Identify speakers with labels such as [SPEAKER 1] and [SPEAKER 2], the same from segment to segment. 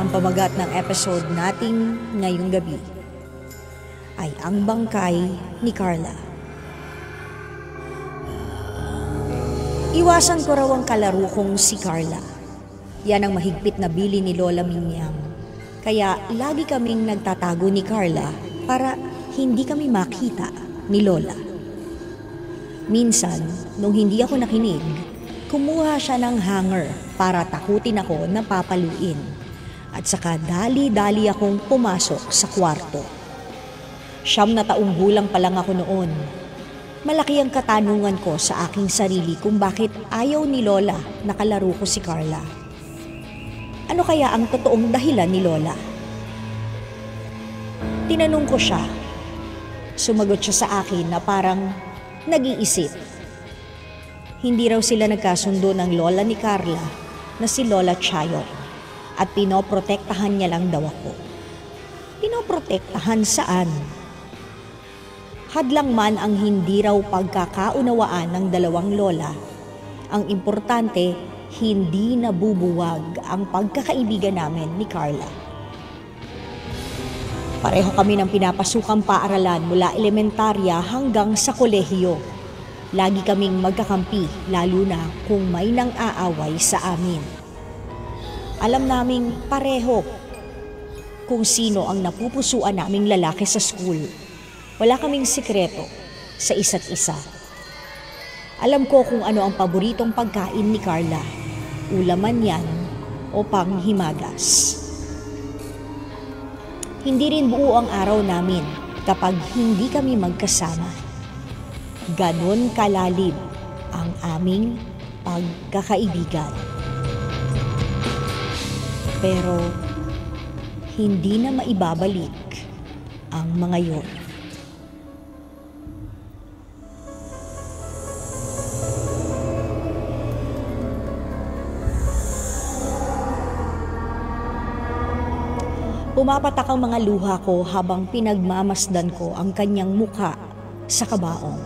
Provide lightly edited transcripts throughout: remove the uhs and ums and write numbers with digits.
[SPEAKER 1] Ang pamagat ng episode natin ngayong gabi ay ang bangkay ni Carla. Iwasan ko raw ang kalaro kong si Carla. Yan ang mahigpit na bili ni Lola Minyam. Kaya lagi kaming nagtatago ni Carla para hindi kami makita ni Lola. Minsan, nung hindi ako nakinig, kumuha siya ng hanger para takutin ako na papaluin. At saka dali-dali akong pumasok sa kwarto. 9 na taong gulang pa lang ako noon. Malaki ang katanungan ko sa aking sarili kung bakit ayaw ni Lola na kalaro ko si Carla. Ano kaya ang totoong dahilan ni Lola? Tinanong ko siya. Sumagot siya sa akin na parang nag-iisip. Hindi raw sila nagkasundo ng lola ni Carla na si Lola Chayo. At pinoprotektahan niya lang daw ako. Pinoprotektahan saan? Hadlang man ang hindi raw pagkakaunawaan ng dalawang lola, ang importante, hindi nabubuwag ang pagkakaibigan namin ni Carla. Pareho kami ng pinapasukang paaralan mula elementarya hanggang sa kolehiyo. Lagi kaming magkakampi, lalo na kung may nang-aaway sa amin. Alam naming pareho kung sino ang napupusuan naming lalaki sa school. Wala kaming sikreto sa isa't isa. Alam ko kung ano ang paboritong pagkain ni Carla. Ulaman yan o panghimagas. Hindi rin buo ang araw namin kapag hindi kami magkasama. Ganon kalalim ang aming pagkakaibigan. Pero hindi na maibabalik ang mga yon. Pumapatak ang mga luha ko habang pinagmamasdan ko ang kanyang mukha sa kabaong.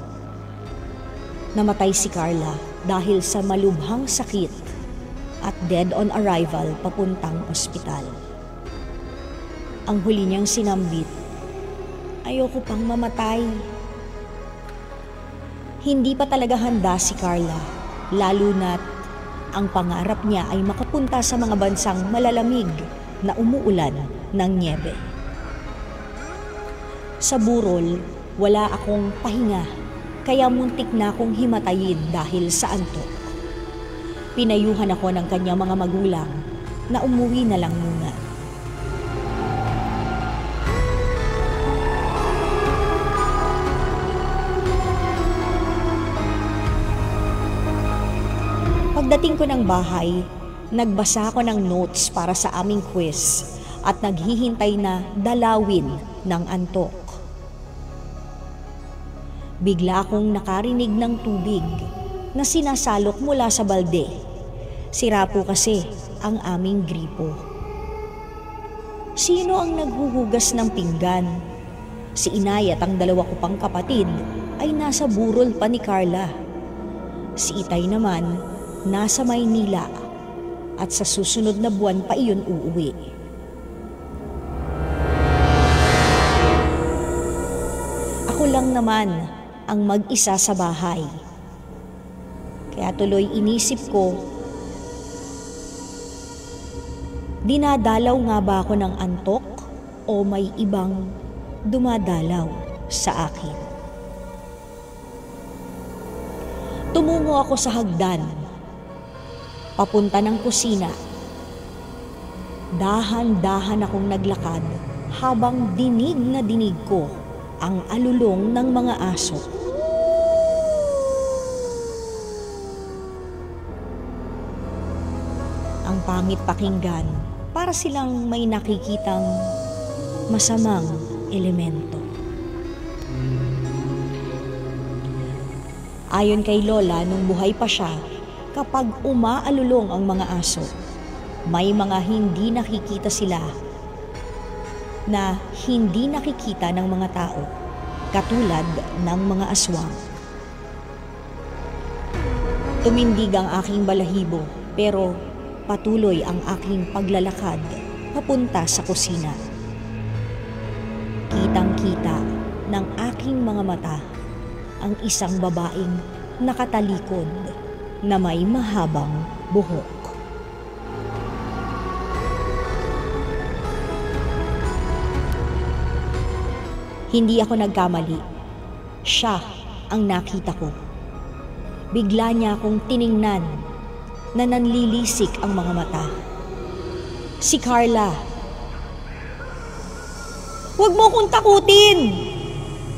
[SPEAKER 1] Namatay si Carla dahil sa malubhang sakit at dead on arrival papuntang ospital. Ang huli niyang sinambit, ayoko pang mamatay. Hindi pa talaga handa si Carla, lalo na't ang pangarap niya ay makapunta sa mga bansang malalamig na umuulan ng nyebe. Sa burol, wala akong pahinga, kaya muntik na akong himatayin dahil sa antok. Pinayuhan ako ng kanyang mga magulang na umuwi na lang muna. Pagdating ko ng bahay, nagbasa ako ng notes para sa aming quiz at naghihintay na dalawin ng antok. Bigla akong nakarinig ng tubig na sinasalok mula sa balde. Sira po kasi ang aming gripo. Sino ang naghuhugas ng pinggan? Si Inay at ang 2 ko pang kapatid ay nasa burol pa ni Carla. Si Itay naman nasa Maynila at sa susunod na buwan pa iyon uuwi. Ako lang naman ang mag-isa sa bahay. Kaya tuloy inisip ko, dinadalaw nga ba ako ng antok o may ibang dumadalaw sa akin? Tumungo ako sa hagdan, papunta ng kusina. Dahan-dahan akong naglakad habang dinig na dinig ko ang alulong ng mga aso. Ang pangit pakinggan, para silang may nakikitang masamang elemento. Ayon kay Lola, nung buhay pa siya, kapag umaalulong ang mga aso, may mga hindi nakikita sila na hindi nakikita ng mga tao, katulad ng mga aswang. Tumindig ang aking balahibo, pero patuloy ang aking paglalakad papunta sa kusina. Kitang-kita ng aking mga mata ang isang babaeng nakatalikod na may mahabang buhok. Hindi ako nagkamali. Siya ang nakita ko. Bigla niya akong tiningnan na nanlilisik ang mga mata. Si Carla. "Huwag mo kong takutin!"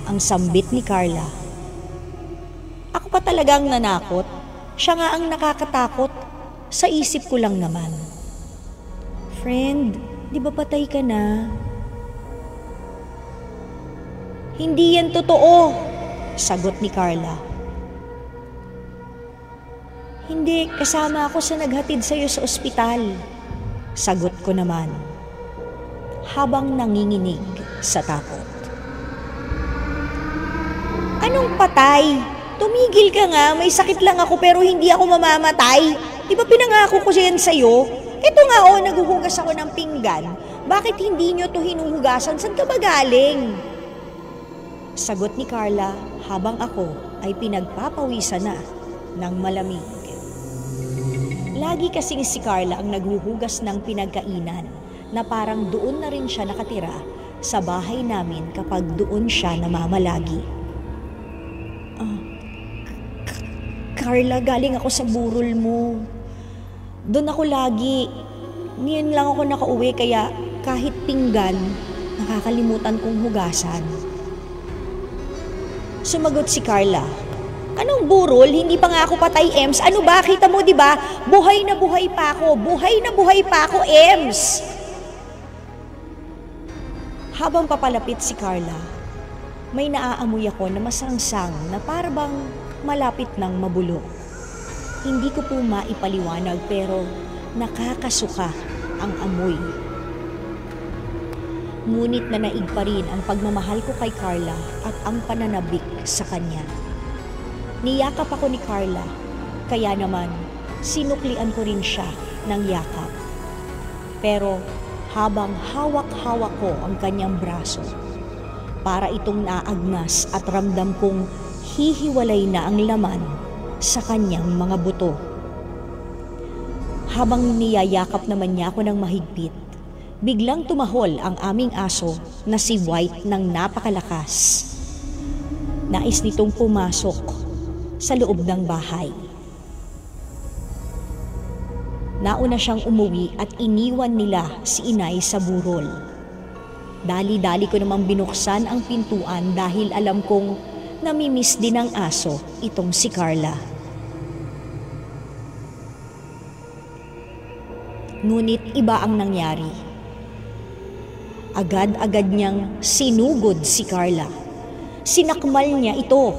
[SPEAKER 1] ang sambit ni Carla. Ako pa talagang nanakot. Siya nga ang nakakatakot. Sa isip ko lang naman. "Friend, di ba patay ka na?" "Hindi yan totoo," sagot ni Carla. "Hindi, kasama ako sa naghatid sa'yo sa ospital," sagot ko naman, habang nanginginig sa takot. "Anong patay? Tumigil ka nga, may sakit lang ako pero hindi ako mamamatay. Di ba pinangako ko yan sa'yo? Ito nga naghuhugas ako ng pinggan. Bakit hindi nyo to hinuhugasan? Saan ka ba galing?" Sagot ni Carla habang ako ay pinagpapawisan na ng malamig. Lagi kasing si Carla ang naghuhugas ng pinagkainan na parang doon na rin siya nakatira sa bahay namin kapag doon siya namamalagi. "Carla, galing ako sa burol mo. Doon ako lagi. Niyan lang ako nakauwi kaya kahit pinggan, nakakalimutan kong hugasan." Sumagot si Carla. "Anong burol? Hindi pa nga ako patay, Ems. Ano ba? Kita mo, di ba? Buhay na buhay pa ako. Buhay na buhay pa ako, Ems." Habang papalapit si Carla, may naaamoy ako na masangsang na parang malapit ng mabulok. Hindi ko po maipaliwanag pero nakakasuka ang amoy. Ngunit nanaig pa rin ang pagmamahal ko kay Carla at ang pananabik sa kanya. Niyakap ako ni Carla, kaya naman sinuklian ko rin siya ng yakap. Pero habang hawak-hawak ko ang kanyang braso, para itong naagnas at ramdam kong hihiwalay na ang laman sa kanyang mga buto. Habang niyayakap naman niya ako ng mahigpit, biglang tumahol ang aming aso na si White ng napakalakas. Nais nitong pumasok sa loob ng bahay. Nauna siyang umuwi at iniwan nila si inay sa burol. Dali-dali ko namang binuksan ang pintuan dahil alam kong namimiss din ng aso itong si Carla. Ngunit iba ang nangyari. Agad-agad niyang sinugod si Carla. Sinakmal niya ito.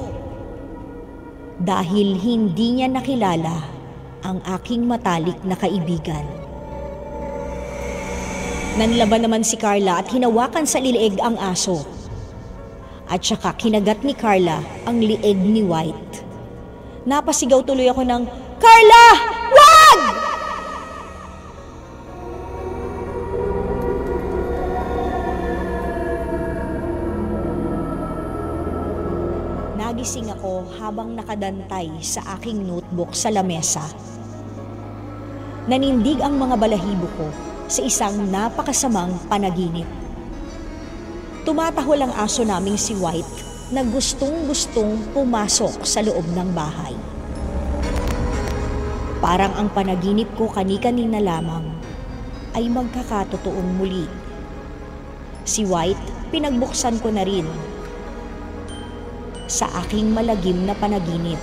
[SPEAKER 1] Dahil hindi niya nakilala ang aking matalik na kaibigan. Nanlaban naman si Carla at hinawakan sa liig ang aso. At saka kinagat ni Carla ang liig ni White. Napasigaw tuloy ako ng, "Carla! Wag!" Nagising ako habang nakadantay sa aking notebook sa lamesa. Nanindig ang mga balahibo ko sa isang napakasamang panaginip. Tumatahol ang aso naming si White na gustong-gustong pumasok sa loob ng bahay. Parang ang panaginip ko kani-kanina lamang ay magkakatotoong muli. Si White, pinagbuksan ko na rin sa aking malagim na panaginip.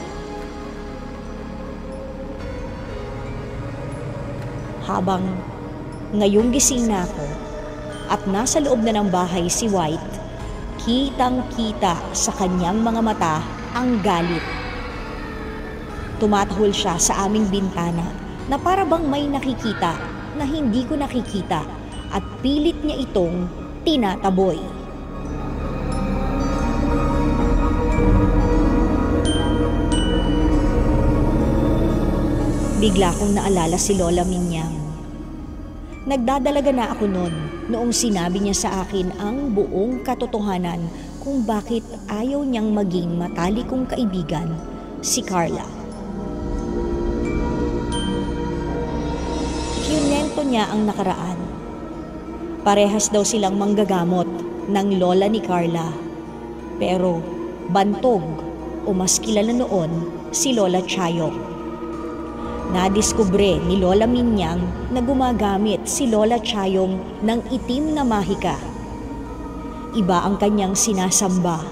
[SPEAKER 1] Habang ngayong gising na ako at nasa loob na ng bahay si White, kitang-kita sa kanyang mga mata ang galit. Tumatahol siya sa aming bintana na para bang may nakikita na hindi ko nakikita at pilit niya itong tinataboy. Bigla kong naalala si Lola Minyang. Nagdadalaga na ako noong sinabi niya sa akin ang buong katotohanan kung bakit ayaw niyang maging matalik kong kaibigan, si Carla. Kinento niya ang nakaraan. Parehas daw silang manggagamot ng lola ni Carla. Pero bantog o mas kilala noon si Lola Chayong. Nadiskubre ni Lola Minyang na gumagamit si Lola Chayong ng itim na mahika. Iba ang kanyang sinasamba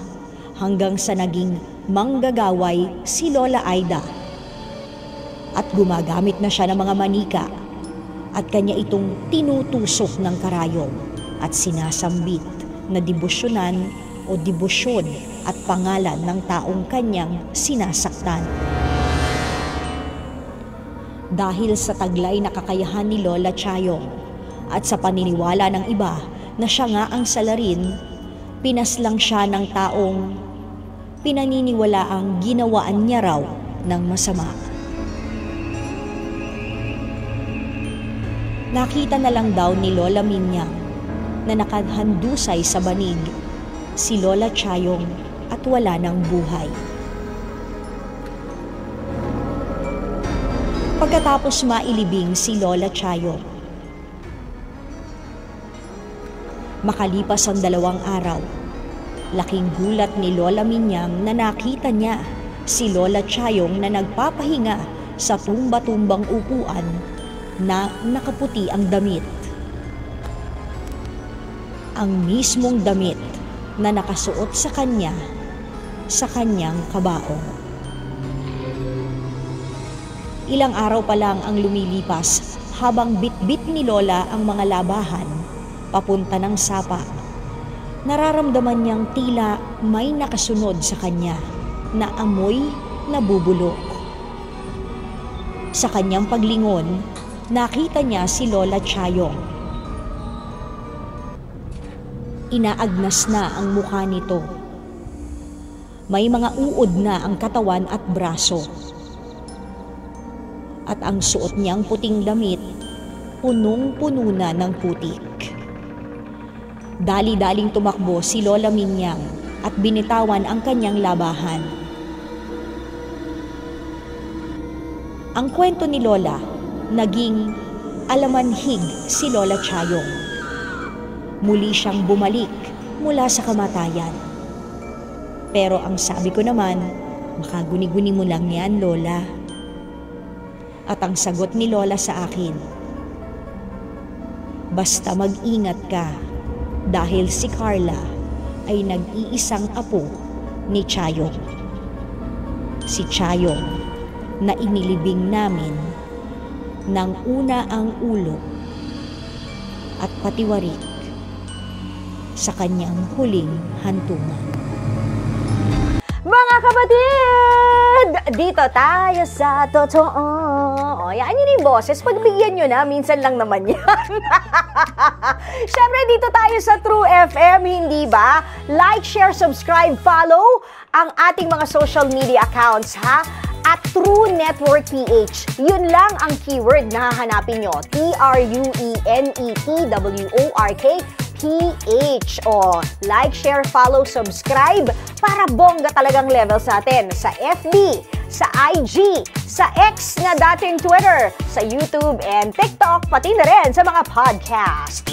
[SPEAKER 1] hanggang sa naging manggagaway si Lola Aida. At gumagamit na siya ng mga manika at kanya itong tinutusok ng karayom at sinasambit na debosyonan o debosyon at pangalan ng taong kanyang sinasaktan. Dahil sa taglay na kakayahan ni Lola Chayong at sa paniniwala ng iba na siya nga ang salarin, pinaslang siya ng taong pinaniniwalaang ginawaan niya raw ng masama. Nakita na lang daw ni Lola Minyang na nakahandusay sa banig si Lola Chayong at wala ng buhay. Pagkatapos mailibing si Lola Chayong, makalipas ang 2 araw, laking gulat ni Lola Minyang na nakita niya si Lola Chayong na nagpapahinga sa tumba-tumbang upuan na nakaputi ang damit. Ang mismong damit na nakasuot sa kanya sa kanyang kabaong. Ilang araw pa lang ang lumilipas habang bitbit ni Lola ang mga labahan papunta ng sapa. Nararamdaman niyang tila may nakasunod sa kanya na amoy na bubulok. Sa kanyang paglingon, nakita niya si Lola Chayong. Inaagnas na ang mukha nito. May mga uod na ang katawan at braso. At ang suot niyang puting damit, punong-puno na ng putik. Dali-daling tumakbo si Lola Minyang at binitawan ang kanyang labahan. Ang kwento ni Lola, naging alamanhig si Lola Chayong. Muli siyang bumalik mula sa kamatayan. Pero ang sabi ko naman, makaguni-guni mo lang yan, Lola. At ang sagot ni Lola sa akin, basta mag-ingat ka dahil si Carla ay nag-iisang apo ni Chayong. Si Chayong na inilibing namin ng una ang ulo at patiwarik sa kanyang huling hantungan.
[SPEAKER 2] Mga kapatid, dito tayo sa totoo. O, yan yun yung boses. Pagbigyan nyo na, minsan lang naman yan. Siyempre, dito tayo sa True FM, hindi ba? Like, share, subscribe, follow ang ating mga social media accounts, ha? At True Network PH. Yun lang ang keyword na hahanapin nyo. TRUENETWORK PH. O, like, share, follow, subscribe para bongga talagang levels natin sa FB, sa IG, sa X na dating Twitter, sa YouTube and TikTok, pati na rin sa mga podcast.